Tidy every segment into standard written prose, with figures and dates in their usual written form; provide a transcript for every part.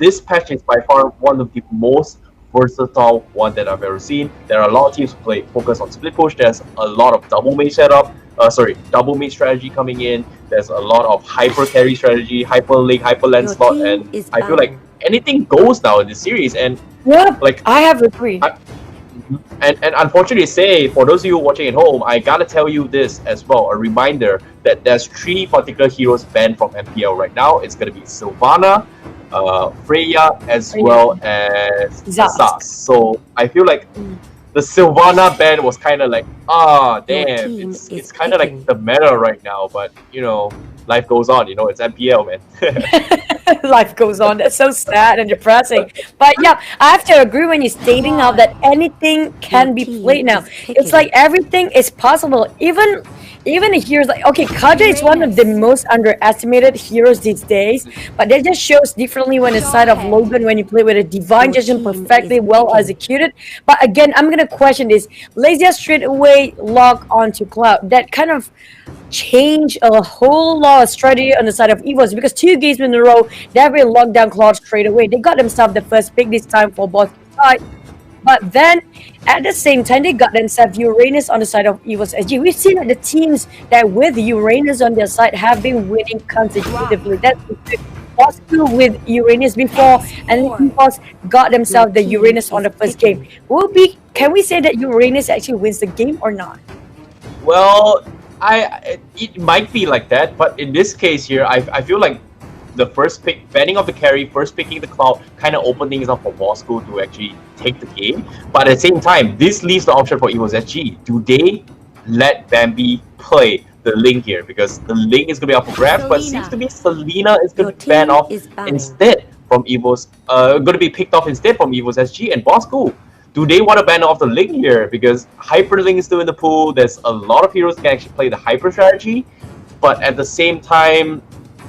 this patch is by far one of the most versatile one that I've ever seen. There are a lot of teams who focus on split push. There's a lot of double mage setup. Double mage strategy coming in. There's a lot of hyper carry strategy, hyper link, hyper land slot, and I feel like anything goes now in this series. And yeah, like I have agreed. And unfortunately, say for those of you watching at home, I gotta tell you this as well. A reminder that there's 3 particular heroes banned from MPL right now. It's gonna be Sylvana, Freya, as well as Zas. So I feel like the Sylvana ban was kind of like, damn, it's kind of like the meta right now. But you know, life goes on. You know, it's MPL, man. Life goes on. That's so sad and depressing. But yeah, I have to agree when you're stating out that anything can be played now. It's like everything is possible. Even the heroes like, okay, Kaja is one of the most underestimated heroes these days, but that just shows differently when the side of Logan when you play with a divine judgment perfectly well executed. But again, I'm gonna question this. Lazia straight away lock onto Cloud. That kind of change a whole lot of strategy on the side of EVOS, because 2 games in a row they have been locked down Cloud straight away. They got themselves the first pick this time for both side. But then, at the same time, they got themselves Uranus on the side of EVOS SG. We've seen that the teams that with Uranus on their side have been winning consecutively. That's BOSSKUR with Uranus before, and EVOS got themselves the Uranus on the first game. Can we say that Uranus actually wins the game or not? Well, it might be like that, but in this case here, I feel like the first pick, banning of the carry, first picking the Cloud, kind of opened things up for BOSSKUR to actually take the game. But at the same time, this leaves the option for EVOS SG. Do they let Bambi play the Link here? Because the Link is going to be up for grabs, but it seems to be Selena is going to be banned off instead from EVOS, going to be picked off instead from EVOS SG and BOSSKUR. Do they want to ban off the Link here? Because Hyper Link is still in the pool. There's a lot of heroes that can actually play the Hyper strategy, but at the same time,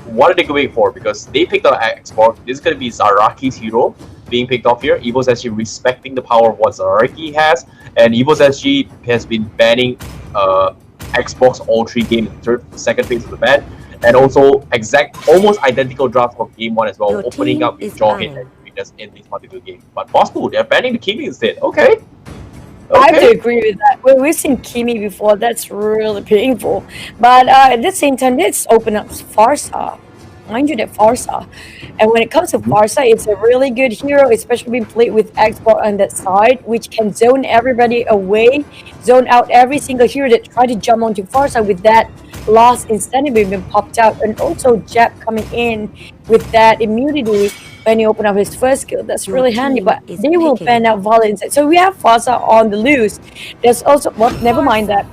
what are they going for? Because they picked up Export. This is going to be Zaraki's hero being picked off here. EVOS SG respecting the power of what Zaraki has, and EVOS SG has been banning Xbox all 3 games in the second phase of the ban, and also almost identical draft from game 1 as well, opening up with Jawhead and Venus in this particular game. But BOSSKUR, they're banning the Kimi instead. Okay. I have to agree with that. We've seen Kimi before. That's really painful. But at the same time, let's open up Pharsa. Mind you, that Pharsa. And when it comes to Pharsa, it's a really good hero, especially being played with Xbox on that side, which can zone everybody away, zone out every single hero that try to jump onto Pharsa with that last insanity being popped out. And also Jab coming in with that immunity when he opened up his first skill. That's really handy, but they will ban out Violet instead. So we have Pharsa on the loose. There's also never mind that.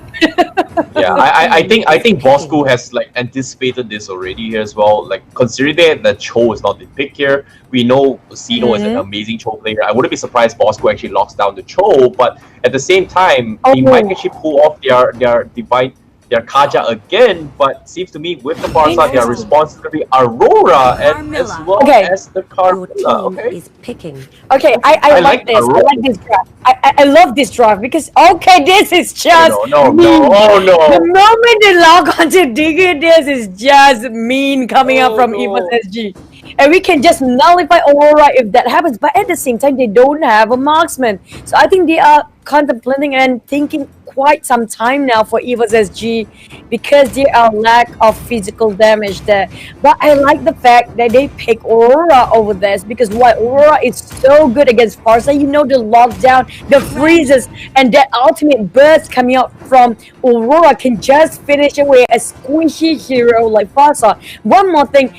Yeah, I think BOSSKUR has like anticipated this already here as well. Like considering that Cho is not the pick here, we know Sino is an amazing Cho player. I wouldn't be surprised BOSSKUR actually locks down the Cho, but at the same time, he might actually pull off their divine. Their Kaja again, but seems to me with the Pharsa, their response is going to be Aurora and as well as the Carmilla. Okay. Is picking. Okay, I like this. Aurora. I like this draft. I love this draft because this is just mean. The moment they log onto Digger, this is just mean coming up from EVOS SG. And we can just nullify Aurora if that happens. But at the same time, they don't have a marksman. So I think they are contemplating and thinking quite some time now for EVOS SG because there are lack of physical damage there. But I like the fact that they pick Aurora over this because why? Aurora is so good against Pharsa. You know, the lockdown, the freezes, and that ultimate burst coming out from Aurora can just finish away a squishy hero like Pharsa. One more thing.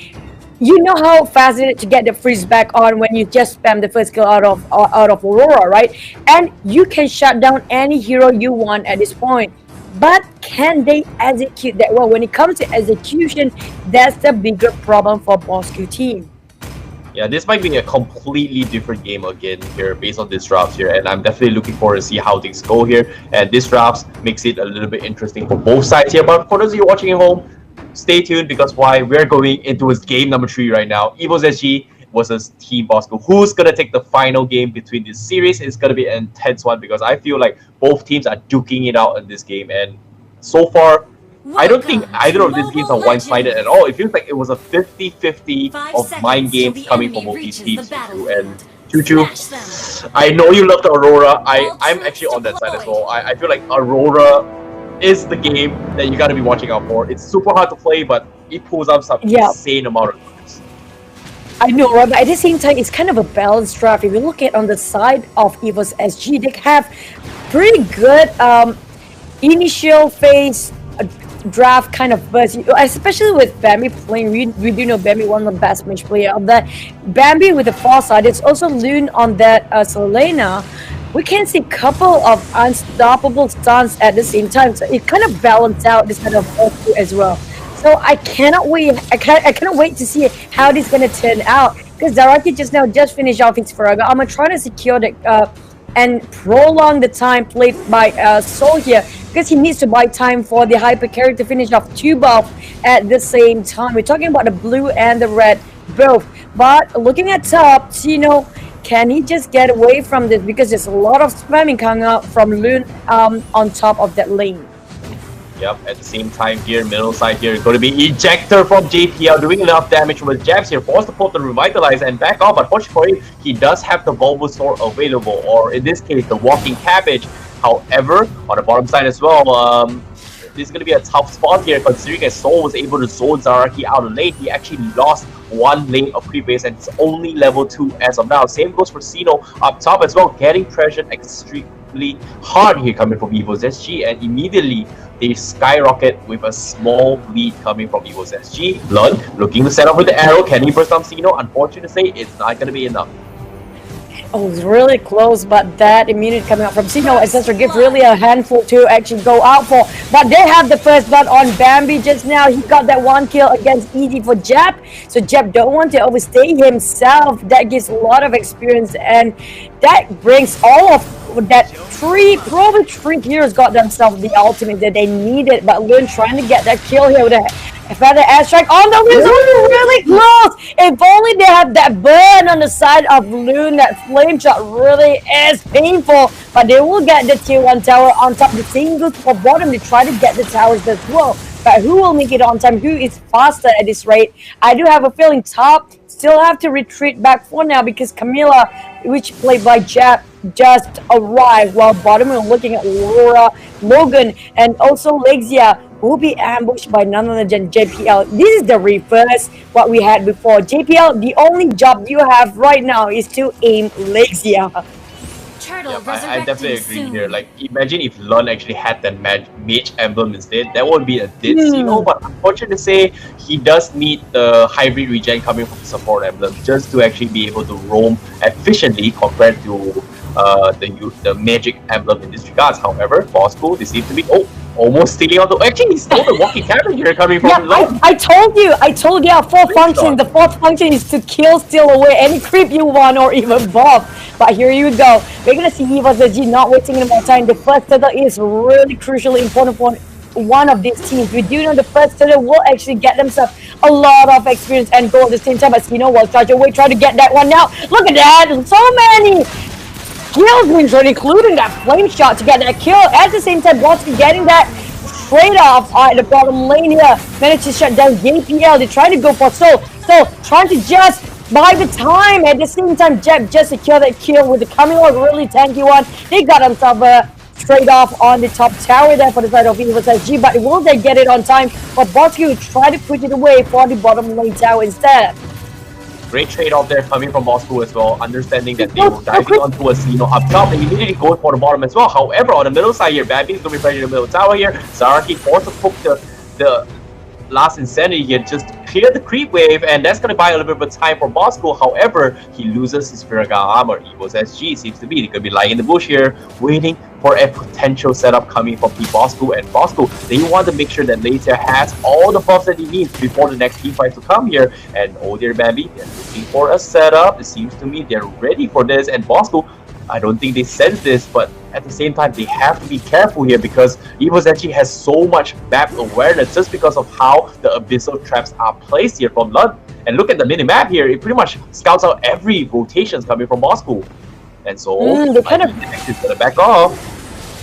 You know how fast it is to get the freeze back on when you just spam the first kill out of Aurora, right? And you can shut down any hero you want at this point. But can they execute that well? When it comes to execution, that's the bigger problem for BOSSKUR team. Yeah, this might be a completely different game again here based on this drafts here, and I'm definitely looking forward to see how things go here. And this drafts makes it a little bit interesting for both sides here. But for those of you watching at home, stay tuned because we're going into his game number 3 right now. EVOS SG versus Team BOSSKUR. Who's gonna take the final game between this series? It's gonna be an intense one because I feel like both teams are duking it out in this game. And so far, I don't think either of these games are one-sided at all. It feels like it was a 50-50 of mind games coming from both these teams, Choo. And Choo, I know you love the Aurora. I'm actually on that side as well. I feel like Aurora is the game that you gotta be watching out for. It's super hard to play, but it pulls out some insane amount of points. I know, right? But at the same time, it's kind of a balanced draft. If you look at on the side of EVOS SG, they have pretty good initial phase draft kind of buzz, especially with Bambi playing. We do know Bambi one of the best match player of that. Bambi with the far side. It's also Loon on that Selena. We can see a couple of unstoppable stunts at the same time, so it kind of balances out this kind of output as well. So I cannot wait. I cannot wait to see how this is gonna turn out, because Zaraki just finished off his Faraga. I'm gonna try to secure the and prolong the time played by Soul here, because he needs to buy time for the hyper carry to finish off two buff at the same time. We're talking about the blue and the red both. But looking at top, Sino, can he just get away from this? Because there's a lot of spamming coming out from Loon on top of that lane. Yep, at the same time here, middle side here is going to be Ejector from JPL, doing enough damage with jabs here, force the Pope to revitalize and back off. Unfortunately, he does have the Bulbasaur available, or in this case, the Walking Cabbage. However, on the bottom side as well, this is going to be a tough spot here, considering as Soul was able to zone Zaraki out of lane. He actually lost one lane of creep base, and it's only level 2 as of now. Same goes for Sino up top as well, getting pressured extremely hard here coming from EVOS SG, and immediately they skyrocket with a small lead coming from EVOS SG. Lun looking to set up with the arrow. Can he burst down Sino? Unfortunately to say, it's not going to be enough. Oh, it's really close, but that immunity coming out from Sino Ancestor gives really a handful to actually go out for. But they have the first blood on Bambi just now. He got that one kill against Easy for Jap. So Jap don't want to overstay himself. That gives a lot of experience, and that brings all of that probably three heroes got themselves the ultimate that they needed. But Loon trying to get that kill here with a feather airstrike on the Loon's really close. If only they have that burn on the side of Loon, that flame shot really is painful. But they will get the tier 1 tower on top. The same goes for bottom. They try to get the towers as well. But who will make it on time? Who is faster at this rate? I do have a feeling top still have to retreat back for now, because Camilla, which played by Jap, just arrived, while bottom we're looking at Aurora, Logan, and also Lexia, who will be ambushed by none other than JPL. This is the reverse what we had before. JPL, the only job you have right now is to aim Lexia. Yep, I definitely agree here. Like, imagine if Lun actually had that mage emblem instead. That would be a dead Sino, but unfortunately to say, he does need the hybrid regen coming from the support emblem just to actually be able to roam efficiently compared to the magic emblem in this regards. However, BOSSKUR, they seem to be almost stealing on the. Actually, he stole the Walking Cabbage here coming from Lun. I told you, fourth function. The fourth function is to kill, steal away any creep you want, or even buff. But here you go. We're gonna see EVOS SG not wasting any more time. The first turtle is really crucially important for one of these teams. We do know the first turtle will actually get themselves a lot of experience and go at the same time. But Sino will charge away, try to get that one now. Look at that! So many kills, including that flame shot to get that kill. At the same time, BOSSKUR getting that straight off at the bottom lane here. Managed to shut down JPL. They try to go for Soul. So trying to just buy the time. At the same time, Jeb just secure that kill with the coming out really tanky one. They got themselves straight off on the top tower there for the side of EVOS SG. But will they get it on time? But BOSSKUR try to push it away for the bottom lane tower instead. Great trade-off there coming from BOSSKUR as well, understanding that they were diving onto a Sino up top. They immediately go for the bottom as well. However, on the middle side here, Bambi is going to be pressuring the middle tower here. Zaraki forced to poke the last Insanity here, just clear the creep wave, and that's going to buy a little bit of time for BOSSKUR. However, he loses his Firaga armor. EVOS SG seems to be, they're going to be lying in the bush here, waiting for a potential setup coming from BOSSKUR. And BOSSKUR, they want to make sure that Later has all the buffs that he needs before the next team fight to come here. And oh dear Bambi, they're looking for a setup. It seems to me they're ready for this. And BOSSKUR, I don't think they sense this, but at the same time, they have to be careful here, because EVOS SG has so much map awareness just because of how the abyssal traps are placed here from Lund. And look at the mini-map here, it pretty much scouts out every rotations coming from BOSSKUR. And so, they kind of gonna back off.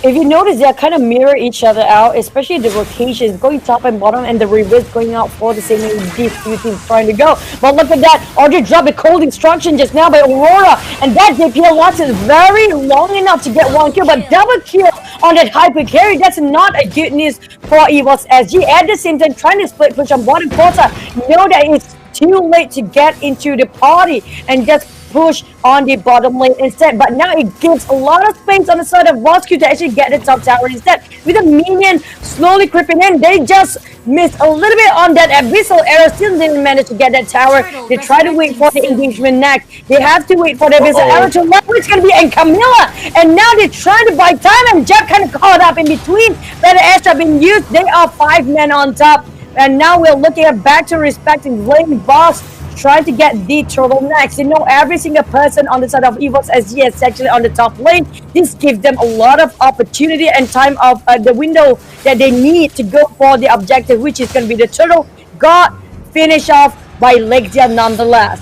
if you notice, they kind of mirror each other out, especially the rotations going top and bottom, and the reverse going out for the same way these two teams trying to go. But look at that, Audrey dropped a cold instruction just now by Aurora, and that JPL lasted very long enough to get one kill, but double kill on that hyper carry. That's not a good news for EVOS SG. At the same time, trying to split push on bottom quarter, know that it's too late to get into the party and just push on the bottom lane instead, but now it gives a lot of space on the side of BOSSKUR to actually get the top tower instead. With the minion slowly creeping in, they just missed a little bit on that abyssal arrow, still didn't manage to get that tower. They try to wait for the engagement next. They have to wait for the abyssal arrow to level. It's going to be and Camilla, and now they're trying to buy time, and Jeff kind of caught up in between. Better airstrap being used. They are 5 men on top, and now we're looking at back to respecting lane boss, trying to get the turtle next. You know, every single person on the side of EVOS SG is actually on the top lane. This gives them a lot of opportunity and time of the window that they need to go for the objective, which is going to be the turtle. Got finished off by Lexia nonetheless.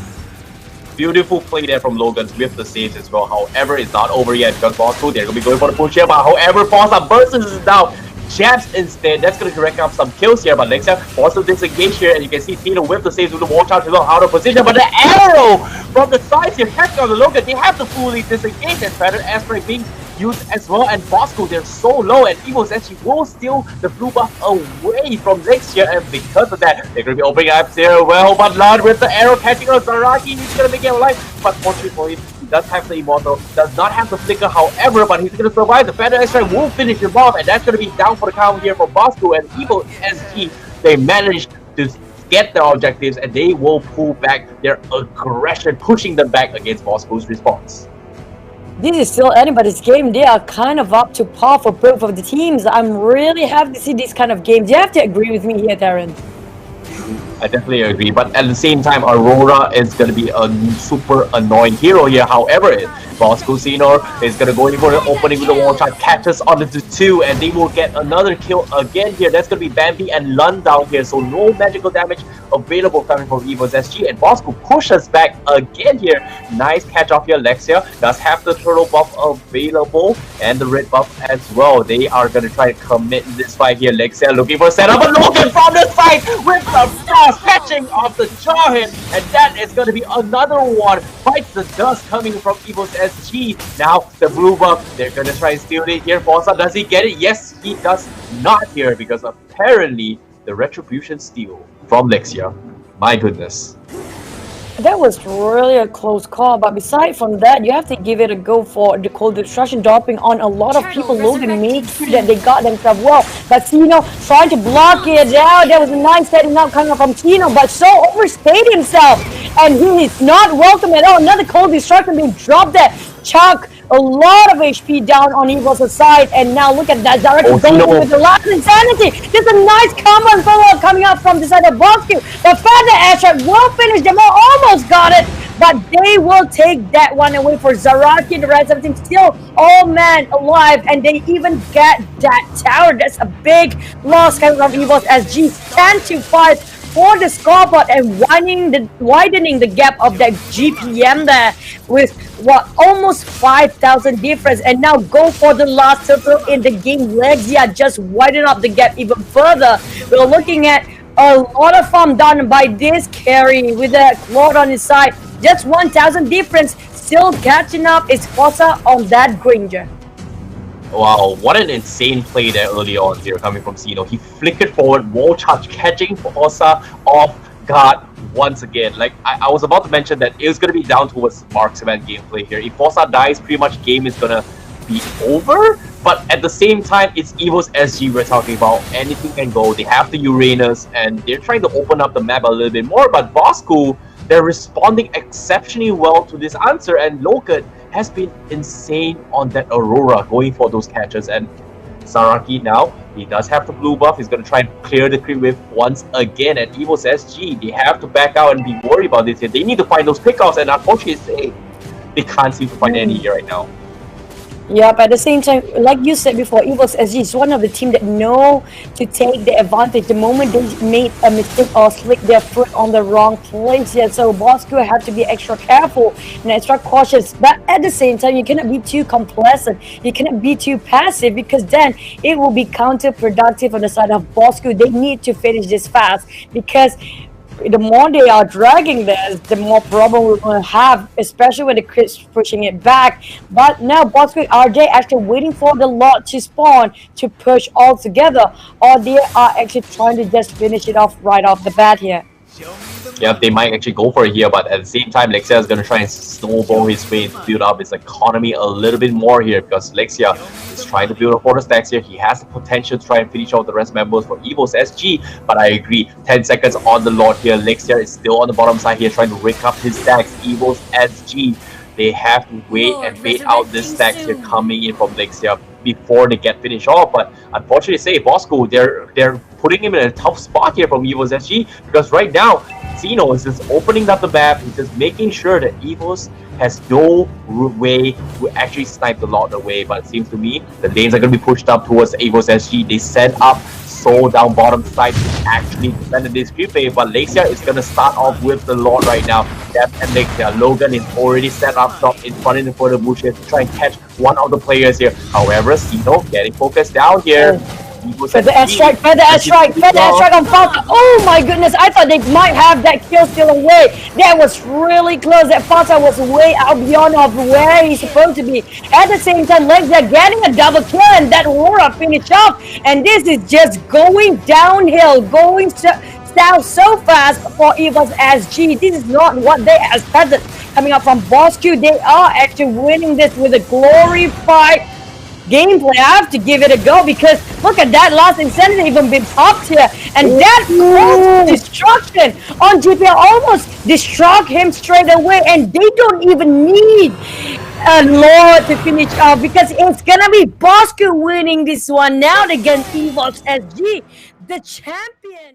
Beautiful play there from Logan with the saves as well. However, it's not over yet because BOSSKUR, they're going to be going for the push here. But however, Forza bursts is down. Jabs instead, that's going to rack up some kills here, but Lexia also disengaged here, and you can see Tino with the saves with the wall charge as well, out of position, but the arrow from the sides here, catching on the Logan, they have to fully disengage, and Feather Aspray being used as well, and BOSSKUR, they're so low, and EVOS actually will steal the blue buff away from Lexia, and because of that, they're going to be opening up there well, but Lud with the arrow catching on Zaraki, he's going to make it alive, but fortunately for him, he does have the Immortal, does not have the Flicker, however, but he's going to survive. The Feather Aspray will finish him off, and that's going to be down for the count here for BOSSKUR, and EVOS SG, they managed to get their objectives, and they will pull back their aggression, pushing them back against BOSSKUR's response. This is still anybody's game. They are kind of up to par for both of the teams. I'm really happy to see this kind of games. You have to agree with me here, Darren. I definitely agree, but at the same time, Aurora is going to be a super annoying hero here. However, BOSSKUR Xenor is going to go in for the opening with the wall charge, catches onto the 2, and they will get another kill again here. That's going to be Bambi and Lund down here, so no magical damage available coming from EVOS SG, and BOSSKUR pushes back again here. Nice catch off here. Lexia does have the turtle buff available and the red buff as well. They are going to try to commit this fight here. Lexia looking for a setup, but Logan from the side with the frost catching off the Jarhead, and that is going to be another one. Bites the dust coming from EVOS SG. Now the blue buff, they're going to try and steal it here. Forza, does he get it? Yes, he does not here, because apparently the retribution steal from Lexia. My goodness. That was really a close call, but aside from that, you have to give it a go for the cold destruction dropping on a lot of people. Logan made sure that they got themselves well, but Tino trying to block it out. That was a nice setting up coming from Tino, but so overstayed himself, and he is not welcome at all. Another cold destruction being dropped there. Chuck a lot of HP down on EVOS' side, and now look at that direction going with the last insanity. There's a nice combo and follow-up coming up from the side of BOSSKUR. The Feather Airstrike will finish them all, almost got it, but they will take that one away for Zaraki. The rest of the team still all men alive, and they even get that tower. That's a big loss coming from EVOS SG. 10-5 for the scoreboard, and widening the gap of that GPM there with what, almost 5,000 difference, and now go for the last turtle in the game. Lexia just widen up the gap even further. We're looking at a lot of farm done by this carry with a Claude on his side. Just 1,000 difference, still catching up is Forza on that Granger. Wow, what an insane play there early on here coming from Xeno. He flickered forward, wall charge, catching Forza off guard once again. Like, I was about to mention that it was going to be down towards marksman gameplay here. If Forza dies, pretty much game is going to be over. But at the same time, it's EVOS SG we're talking about. Anything can go. They have the Uranus, and they're trying to open up the map a little bit more. But BOSSKUR, they're responding exceptionally well to this answer, and Logan has been insane on that Aurora, going for those catches. And Zaraki now, he does have the blue buff. He's going to try and clear the creep wave once again. And EVOS SG, they have to back out and be worried about this here. They need to find those pickoffs, and unfortunately, they can't seem to find any here right now. Yep, at the same time, like you said before, EVOS SG is one of the team that know to take the advantage the moment they made a mistake or slick their foot on the wrong place. Yeah, so BOSSKUR have to be extra careful and extra cautious. But at the same time, you cannot be too complacent. You cannot be too passive because then it will be counterproductive on the side of BOSSKUR. They need to finish this fast because the more they are dragging this, the more problem we're going to have, especially when the Crit's pushing it back. But now, BOSSKUR, are they actually waiting for the lot to spawn to push all together, or they are actually trying to just finish it off right off the bat here? Yeah, they might actually go for it here, but at the same time, Lexia is going to try and snowball his way to build up his economy a little bit more here, because Lexia is trying to build a 4 stacks here. He has the potential to try and finish out the rest members for EVOS SG, but I agree, 10 seconds on the lot here. Lexia is still on the bottom side here, trying to rake up his stacks. EVOS SG, they have to wait and wait out this stacks here coming in from Lexia before they get finished off. But unfortunately, say BOSSKUR, they're putting him in a tough spot here from EVOS SG, because right now Zeno is just opening up the map. He's just making sure that EVOS has no way to actually snipe the lot away. But it seems to me the lanes are going to be pushed up towards EVOS SG. They set up Soul down bottom side to actually defend this creep wave, but Lexia is going to start off with the lot right now. Depth and Lexia. Logan is already set up shop in front of the bushes to try and catch one of the players here. However, Zeno getting focused down here. Further airstrike, further airstrike, further airstrike on Falca. Oh my goodness, I thought they might have that kill steal away. That was really close. That Falca was way out beyond of where he's supposed to be. At the same time, Lexia getting a double kill and that Aurora finish off. And this is just going downhill, going down so fast for EVOS SG. This is not what they expected coming up from BOSSKUR. They are actually winning this with a glorified gameplay. I have to give it a go because look at that last insanity even been popped here, and that close destruction on GPL almost destruct him straight away, and they don't even need a Lord to finish off because it's gonna be BOSSKUR winning this one now against EVOS SG, the champion.